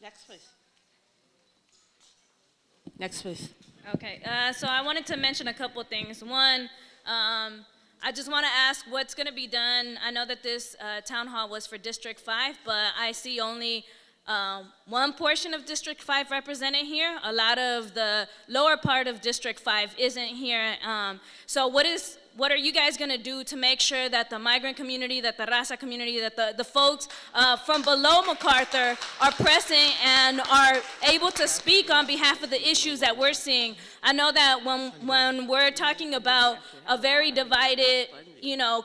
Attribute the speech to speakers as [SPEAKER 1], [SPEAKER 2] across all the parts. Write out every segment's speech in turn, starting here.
[SPEAKER 1] Next, please. Next, please.
[SPEAKER 2] Okay, so I wanted to mention a couple things. One, I just want to ask what's going to be done. I know that this town hall was for District 5, but I see only one portion of District 5 represented here. A lot of the lower part of District 5 isn't here. So what are you guys going to do to make sure that the migrant community, that the Raza community, that the folks from below MacArthur are present and are able to speak on behalf of the issues that we're seeing? I know that when we're talking about a very divided,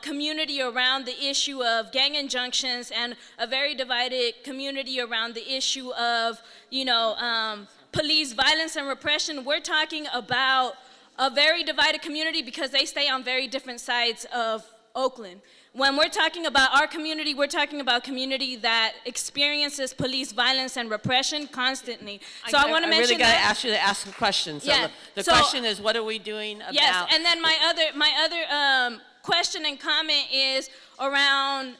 [SPEAKER 2] community around the issue of gang injunctions and a very divided community around the issue of, police violence and repression, we're talking about a very divided community because they stay on very different sides of Oakland. When we're talking about our community, we're talking about community that experiences police violence and repression constantly. So I want to mention
[SPEAKER 1] really got to ask you to ask a question. So the question is, what are we doing about?
[SPEAKER 2] Yes, and then my other question and comment is around,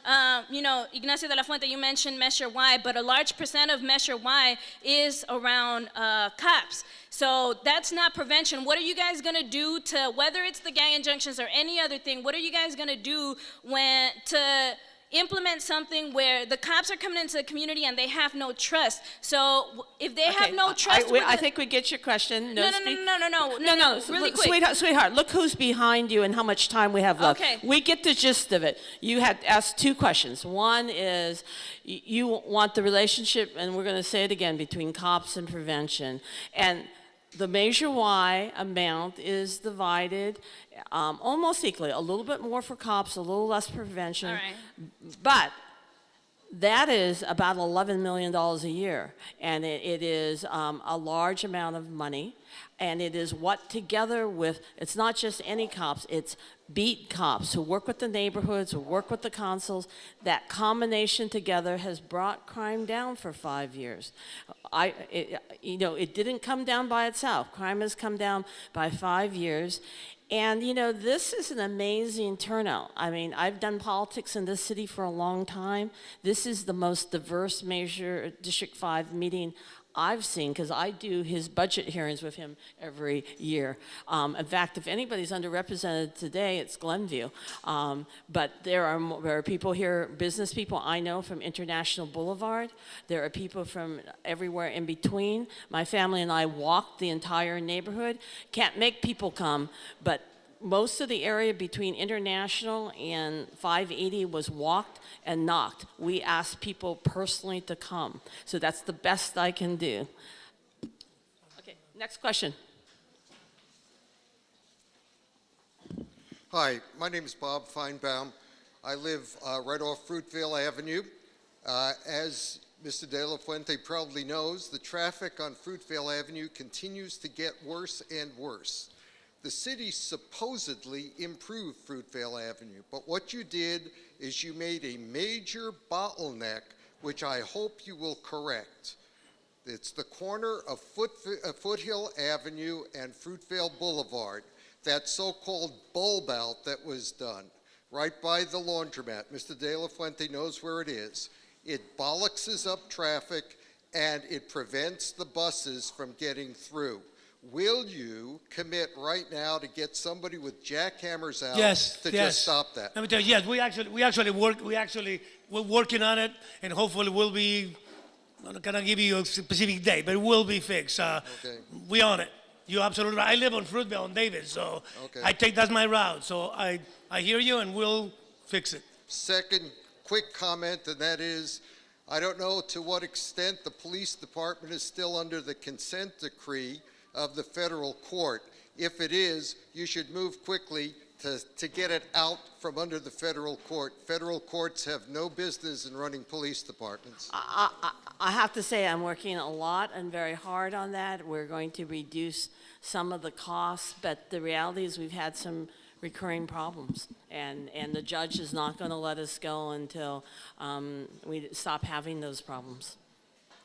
[SPEAKER 2] Ignacio de la Fuente, you mentioned Measure Y, but a large percent of Measure Y is around cops. So that's not prevention. What are you guys going to do to, whether it's the gang injunctions or any other thing, what are you guys going to do to implement something where the cops are coming into the community and they have no trust? So if they have no trust,
[SPEAKER 1] I think we get your question.
[SPEAKER 2] No, really quick.
[SPEAKER 1] Sweetheart, look who's behind you and how much time we have left.
[SPEAKER 2] Okay.
[SPEAKER 1] We get the gist of it. You had asked two questions. One is you want the relationship, and we're going to say it again, between cops and prevention. And the Measure Y amount is divided almost equally, a little bit more for cops, a little less prevention.
[SPEAKER 2] All right.
[SPEAKER 1] But that is about $11 million a year, and it is a large amount of money, and it is what together with, it's not just any cops, it's beat cops who work with the neighborhoods, who work with the consuls. That combination together has brought crime down for 5 years. It didn't come down by itself. Crime has come down by 5 years. And, this is an amazing turnout. I mean, I've done politics in this city for a long time. This is the most diverse Measure District 5 meeting I've seen, because I do his budget hearings with him every year. In fact, if anybody's underrepresented today, it's Glenview. But there are people here, business people I know from International Boulevard. There are people from everywhere in between. My family and I walked the entire neighborhood. Can't make people come, but most of the area between International and 580 was walked and knocked. We asked people personally to come. So that's the best I can do. Okay, next question.
[SPEAKER 3] Hi, my name is Bob Feinbaum. I live right off Fruitvale Avenue. As Mr. De La Fuente probably knows, the traffic on Fruitvale Avenue continues to get worse and worse. The city supposedly improved Fruitvale Avenue, but what you did is you made a major bottleneck, which I hope you will correct. It's the corner of Foothill Avenue and Fruitvale Boulevard, that so-called bulb out that was done, right by the laundromat. Mr. De La Fuente knows where it is. It bollockses up traffic and it prevents the buses from getting through. Will you commit right now to get somebody with jackhammers out just stop that?
[SPEAKER 4] Let me tell you, yes, we're working on it, and hopefully we'll be, I'm not gonna give you a specific date, but it will be fixed.
[SPEAKER 3] Okay.
[SPEAKER 4] We on it. You're absolutely right. I live on Fruitvale on Davis, so
[SPEAKER 3] Okay.
[SPEAKER 4] that's my route. So I hear you, and we'll fix it.
[SPEAKER 3] Second quick comment, and that is, I don't know to what extent the police department is still under the consent decree of the federal court. If it is, you should move quickly to get it out from under the federal court. Federal courts have no business in running police departments.
[SPEAKER 1] I have to say I'm working a lot and very hard on that. We're going to reduce some of the costs, but the reality is we've had some recurring problems, and the judge is not going to let us go until we stop having those problems.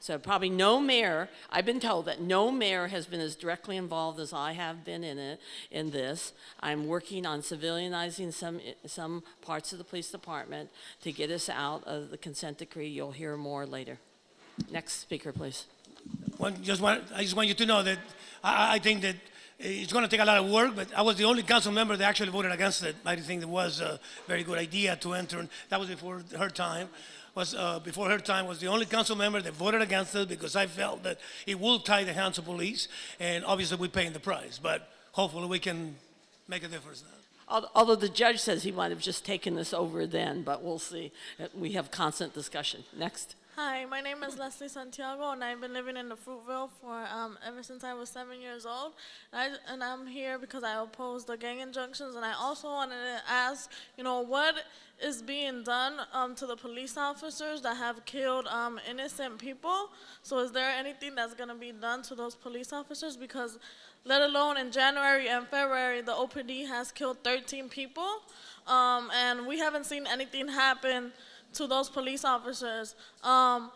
[SPEAKER 1] So probably no mayor, I've been told that no mayor has been as directly involved as I have been in this. I'm working on civilianizing some parts of the police department to get us out of the consent decree. You'll hear more later. Next speaker, please.
[SPEAKER 4] I just want you to know that I think that it's going to take a lot of work, but I was the only council member that actually voted against it. I think it was a very good idea to enter, and that was before her time. Before her time was the only council member that voted against it because I felt that it will tie the hands of police, and obviously we're paying the price. But hopefully we can make a difference now.
[SPEAKER 1] Although the judge says he might have just taken this over then, but we'll see. We have constant discussion. Next.
[SPEAKER 5] Hi, my name is Leslie Santiago, and I've been living in the Fruitville for ever since I was 7 years old. And I'm here because I oppose the gang injunctions, and I also wanted to ask, what is being done to the police officers that have killed innocent people? So is there anything that's going to be done to those police officers? Because let alone in January and February, the OPD has killed 13 people, and we haven't seen anything happen to those police officers. Another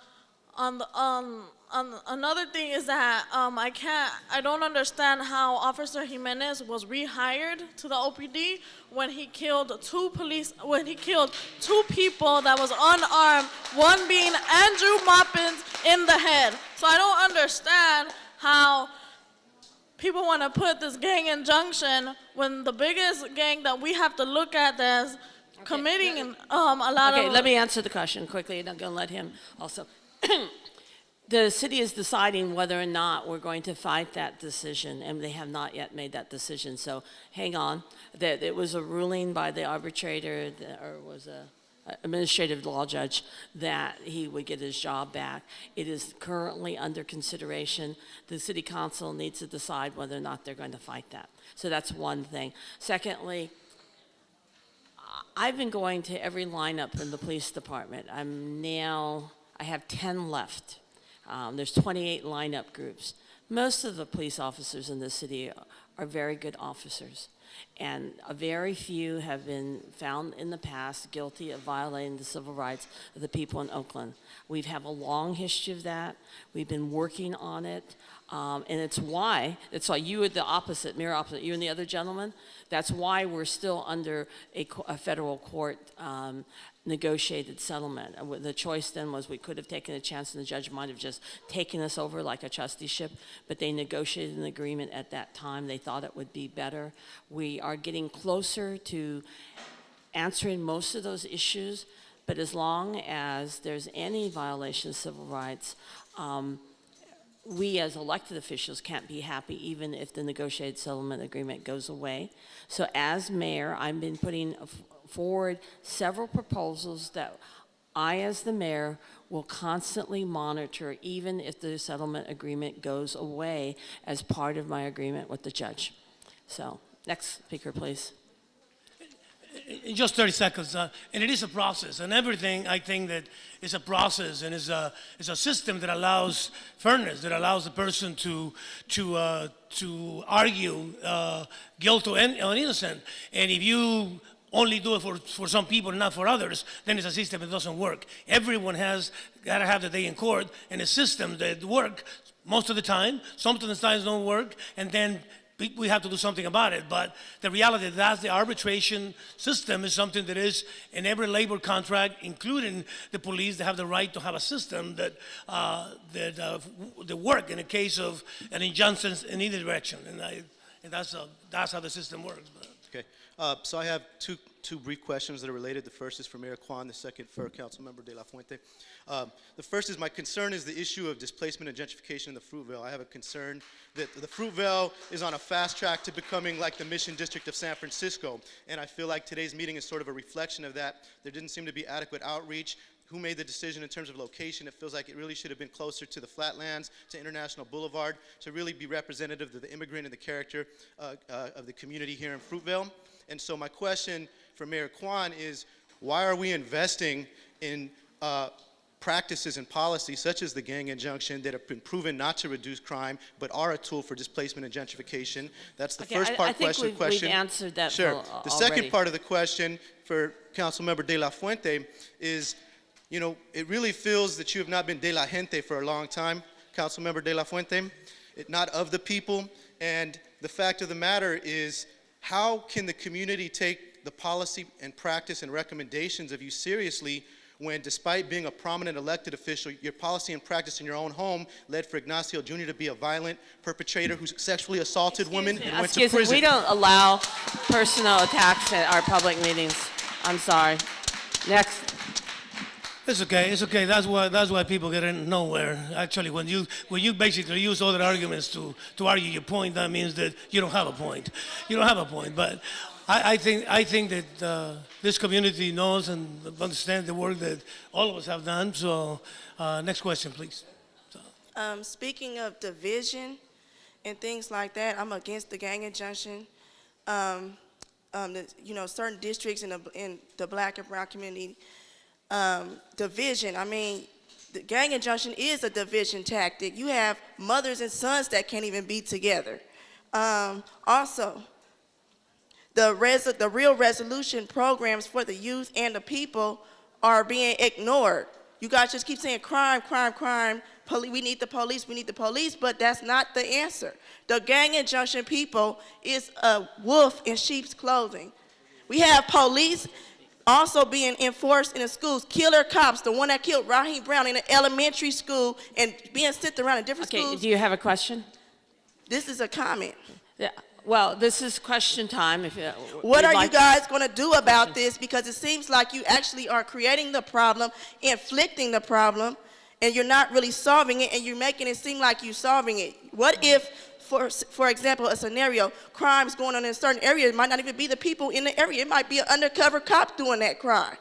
[SPEAKER 5] thing is that I don't understand how Officer Jimenez was rehired to the OPD when he killed two people that was unarmed, one being Andrew Moppins in the head. So I don't understand how people want to put this gang injunction when the biggest gang that we have to look at that's committing a lot of...
[SPEAKER 1] Okay, let me answer the question quickly, and I'm going to let him also. The city is deciding whether or not we're going to fight that decision, and they have not yet made that decision. So hang on. That it was a ruling by the arbitrator, or was a administrative law judge, that he would get his job back. It is currently under consideration. The city council needs to decide whether or not they're going to fight that. So that's one thing. Secondly, I've been going to every lineup in the police department. I have 10 left. There's 28 lineup groups. Most of the police officers in the city are very good officers, and a very few have been found in the past guilty of violating the civil rights of the people in Oakland. We've had a long history of that. We've been working on it, and it's why you are the opposite, mirror opposite, you and the other gentleman. That's why we're still under a federal court negotiated settlement. The choice then was we could have taken a chance and the judge might have just taken us over like a trusteeship, but they negotiated an agreement at that time. They thought it would be better. We are getting closer to answering most of those issues, but as long as there's any violation of civil rights, we as elected officials can't be happy even if the negotiated settlement agreement goes away. So as mayor, I've been putting forward several proposals that I, as the mayor, will constantly monitor even if the settlement agreement goes away as part of my agreement with the judge. So, next speaker, please.
[SPEAKER 4] In just 30 seconds, and it is a process, and everything I think that is a process and is a system that allows fairness, that allows the person to argue guilt or innocent. And if you only do it for some people and not for others, then it's a system that doesn't work. Everyone has got to have the day in court, and a system that work most of the time. Sometimes don't work, and then we have to do something about it. But the reality is that the arbitration system is something that is in every labor contract, including the police. They have the right to have a system that work in a case of an injunction in either direction, and that's how the system works. But.
[SPEAKER 6] Okay, so I have two brief questions that are related. The first is for Mayor Quan, the second for Councilmember De La Fuente. The first is, my concern is the issue of displacement and gentrification in the Fruitville. I have a concern that the Fruitville is on a fast track to becoming like the Mission District of San Francisco, and I feel like today's meeting is sort of a reflection of that. There didn't seem to be adequate outreach. Who made the decision in terms of location? It feels like it really should have been closer to the Flatlands, to International Boulevard, to really be representative of the immigrant and the character of the community here in Fruitville. And so my question for Mayor Quan is, why are we investing in practices and policies such as the gang injunction that have been proven not to reduce crime, but are a tool for displacement and gentrification? That's the first part.
[SPEAKER 1] I think we've answered that.
[SPEAKER 6] Sure. The second part of the question for Councilmember De La Fuente is, it really feels that you have not been de la gente for a long time, Councilmember De La Fuente, not of the people. And the fact of the matter is, how can the community take the policy and practice and recommendations of you seriously when, despite being a prominent elected official, your policy and practice in your own home led for Ignacio Jr. to be a violent perpetrator who sexually assaulted women and went to
[SPEAKER 1] Excuse me,
[SPEAKER 6] prison.
[SPEAKER 1] we don't allow personal attacks at our public meetings. I'm sorry. Next.
[SPEAKER 4] It's okay. It's okay. That's why people get in nowhere. Actually, when you basically use other arguments to argue your point, that means that you don't have a point. You don't have a point. But I think that this community knows and understands the work that all of us have done. So, next question, please.
[SPEAKER 7] Speaking of division and things like that, I'm against the gang injunction. Certain districts in the Black and brown community, division. I mean, the gang injunction is a division tactic. You have mothers and sons that can't even be together. Also, the real resolution programs for the youth and the people are being ignored. You guys just keep saying crime, crime, crime. We need the police, but that's not the answer. The gang injunction people is a wolf in sheep's clothing. We have police also being enforced in the schools. Killer cops, the one that killed Raheem Brown in an elementary school and being sent around in different
[SPEAKER 1] Okay,
[SPEAKER 7] schools.
[SPEAKER 1] do you have a question?
[SPEAKER 7] This is a comment.
[SPEAKER 1] Yeah. Well, this is question time. If
[SPEAKER 7] What
[SPEAKER 1] you'd
[SPEAKER 7] are you
[SPEAKER 1] like-
[SPEAKER 7] guys going to do about this? Because it seems like you actually are creating the problem, inflicting the problem, and you're not really solving it, and you're making it seem like you're solving it. What if, for example, a scenario, crimes going on in a certain area, it might not even be the people in the area. It might be an undercover cop doing that crime.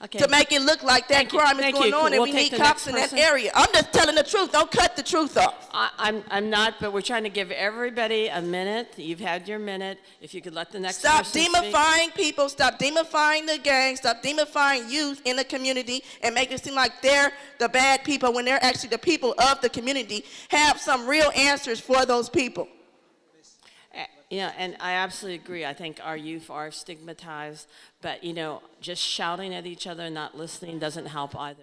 [SPEAKER 1] Okay.
[SPEAKER 7] To make it look like that crime is
[SPEAKER 1] Thank
[SPEAKER 7] going
[SPEAKER 1] you.
[SPEAKER 7] on, and
[SPEAKER 1] We'll
[SPEAKER 7] we
[SPEAKER 1] take
[SPEAKER 7] need
[SPEAKER 1] the
[SPEAKER 7] cops
[SPEAKER 1] next
[SPEAKER 7] in that
[SPEAKER 1] person.
[SPEAKER 7] area. I'm just telling the truth. Don't cut the truth off.
[SPEAKER 1] I'm not, but we're trying to give everybody a minute. You've had your minute. If you could let the next
[SPEAKER 7] Stop
[SPEAKER 1] person speak.
[SPEAKER 7] demifying people. Stop demifying the gang. Stop demifying youth in the community and make it seem like they're the bad people when they're actually the people of the community. Have some real answers for those people.
[SPEAKER 1] Yeah, and I absolutely agree. I think our youth are stigmatized, but just shouting at each other and not listening doesn't help either.